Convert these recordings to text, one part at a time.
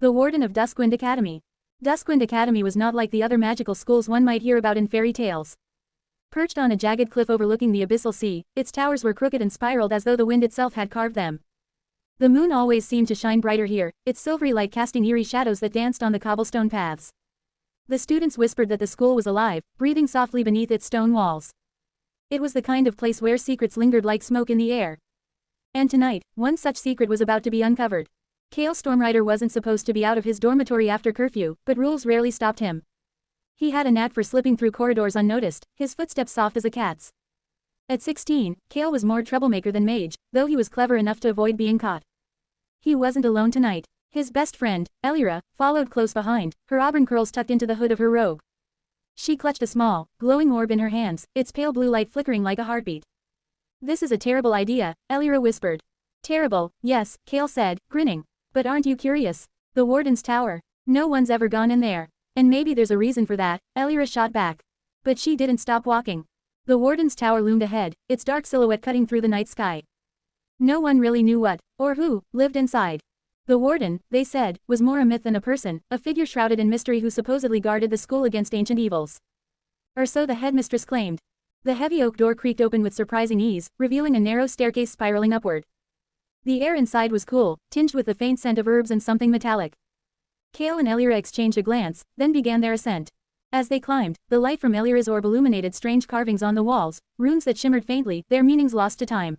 The Warden of Duskwind Academy. Duskwind Academy was not like the other magical schools one might hear about in fairy tales. Perched on a jagged cliff overlooking the abyssal sea, its towers were crooked and spiraled as though the wind itself had carved them. The moon always seemed to shine brighter here, its silvery light casting eerie shadows that danced on the cobblestone paths. The students whispered that the school was alive, breathing softly beneath its stone walls. It was the kind of place where secrets lingered like smoke in the air. And tonight, one such secret was about to be uncovered. Kale Stormrider wasn't supposed to be out of his dormitory after curfew, but rules rarely stopped him. He had a knack for slipping through corridors unnoticed, his footsteps soft as a cat's. At 16, Kale was more troublemaker than mage, though he was clever enough to avoid being caught. He wasn't alone tonight. His best friend, Elira, followed close behind, her auburn curls tucked into the hood of her robe. She clutched a small, glowing orb in her hands, its pale blue light flickering like a heartbeat. "This is a terrible idea," Elira whispered. "Terrible, yes," Kale said, grinning. "But aren't you curious? The Warden's tower. No one's ever gone in there. And maybe there's a reason for that," Elira shot back. But she didn't stop walking. The Warden's tower loomed ahead, its dark silhouette cutting through the night sky. No one really knew what, or who, lived inside. The Warden, they said, was more a myth than a person, a figure shrouded in mystery who supposedly guarded the school against ancient evils. Or so the headmistress claimed. The heavy oak door creaked open with surprising ease, revealing a narrow staircase spiraling upward. The air inside was cool, tinged with the faint scent of herbs and something metallic. Kale and Elira exchanged a glance, then began their ascent. As they climbed, the light from Elira's orb illuminated strange carvings on the walls, runes that shimmered faintly, their meanings lost to time.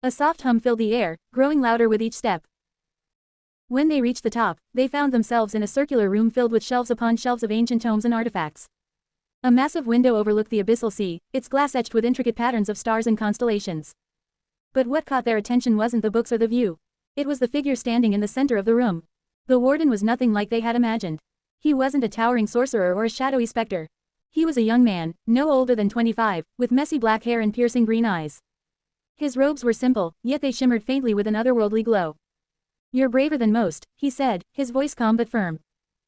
A soft hum filled the air, growing louder with each step. When they reached the top, they found themselves in a circular room filled with shelves upon shelves of ancient tomes and artifacts. A massive window overlooked the abyssal sea, its glass etched with intricate patterns of stars and constellations. But what caught their attention wasn't the books or the view. It was the figure standing in the center of the room. The Warden was nothing like they had imagined. He wasn't a towering sorcerer or a shadowy specter. He was a young man, no older than 25, with messy black hair and piercing green eyes. His robes were simple, yet they shimmered faintly with an otherworldly glow. "You're braver than most," he said, his voice calm but firm.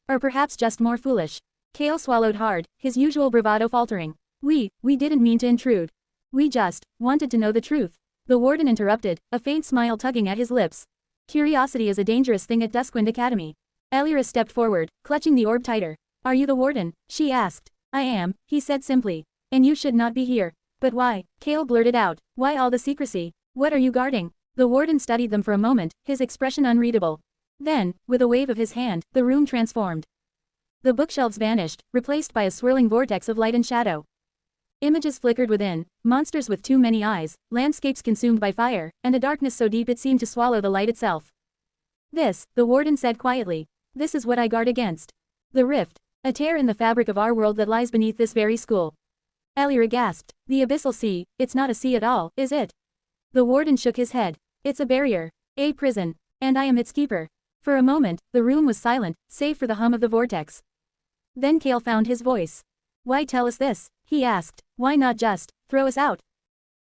"Or perhaps just more foolish." Kale swallowed hard, his usual bravado faltering. We didn't mean to intrude. We just wanted to know the truth." The Warden interrupted, a faint smile tugging at his lips. "Curiosity is a dangerous thing at Duskwind Academy." Elira stepped forward, clutching the orb tighter. "Are you the Warden?" she asked. "I am," he said simply. "And you should not be here." "But why?" Kale blurted out. "Why all the secrecy? What are you guarding?" The Warden studied them for a moment, his expression unreadable. Then, with a wave of his hand, the room transformed. The bookshelves vanished, replaced by a swirling vortex of light and shadow. Images flickered within, monsters with too many eyes, landscapes consumed by fire, and a darkness so deep it seemed to swallow the light itself. "This," the Warden said quietly. "This is what I guard against. The rift. A tear in the fabric of our world that lies beneath this very school." Elira gasped. "The abyssal sea, it's not a sea at all, is it?" The Warden shook his head. "It's a barrier. A prison. And I am its keeper." For a moment, the room was silent, save for the hum of the vortex. Then Kale found his voice. "Why tell us this?" he asked. "Why not just throw us out?"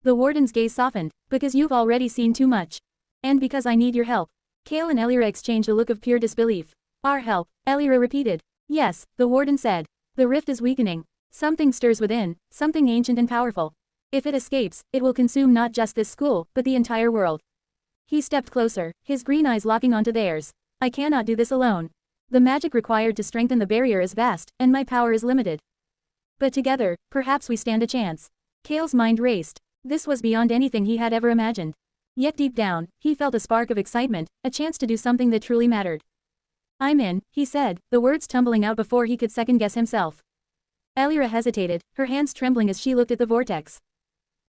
The Warden's gaze softened. "Because you've already seen too much. And because I need your help." Kale and Elira exchanged a look of pure disbelief. "Our help," Elira repeated. "Yes," the Warden said. "The rift is weakening. Something stirs within, something ancient and powerful. If it escapes, it will consume not just this school, but the entire world." He stepped closer, his green eyes locking onto theirs. "I cannot do this alone. The magic required to strengthen the barrier is vast, and my power is limited. But together, perhaps we stand a chance." Kale's mind raced. This was beyond anything he had ever imagined. Yet deep down, he felt a spark of excitement, a chance to do something that truly mattered. "I'm in," he said, the words tumbling out before he could second-guess himself. Elira hesitated, her hands trembling as she looked at the vortex.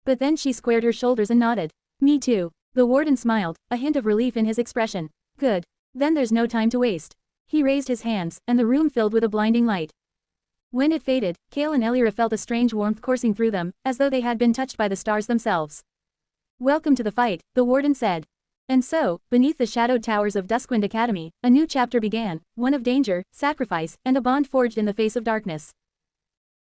But then she squared her shoulders and nodded. "Me too." The Warden smiled, a hint of relief in his expression. "Good. Then there's no time to waste." He raised his hands, and the room filled with a blinding light. When it faded, Kale and Elira felt a strange warmth coursing through them, as though they had been touched by the stars themselves. "Welcome to the fight," the Warden said. And so, beneath the shadowed towers of Duskwind Academy, a new chapter began, one of danger, sacrifice, and a bond forged in the face of darkness.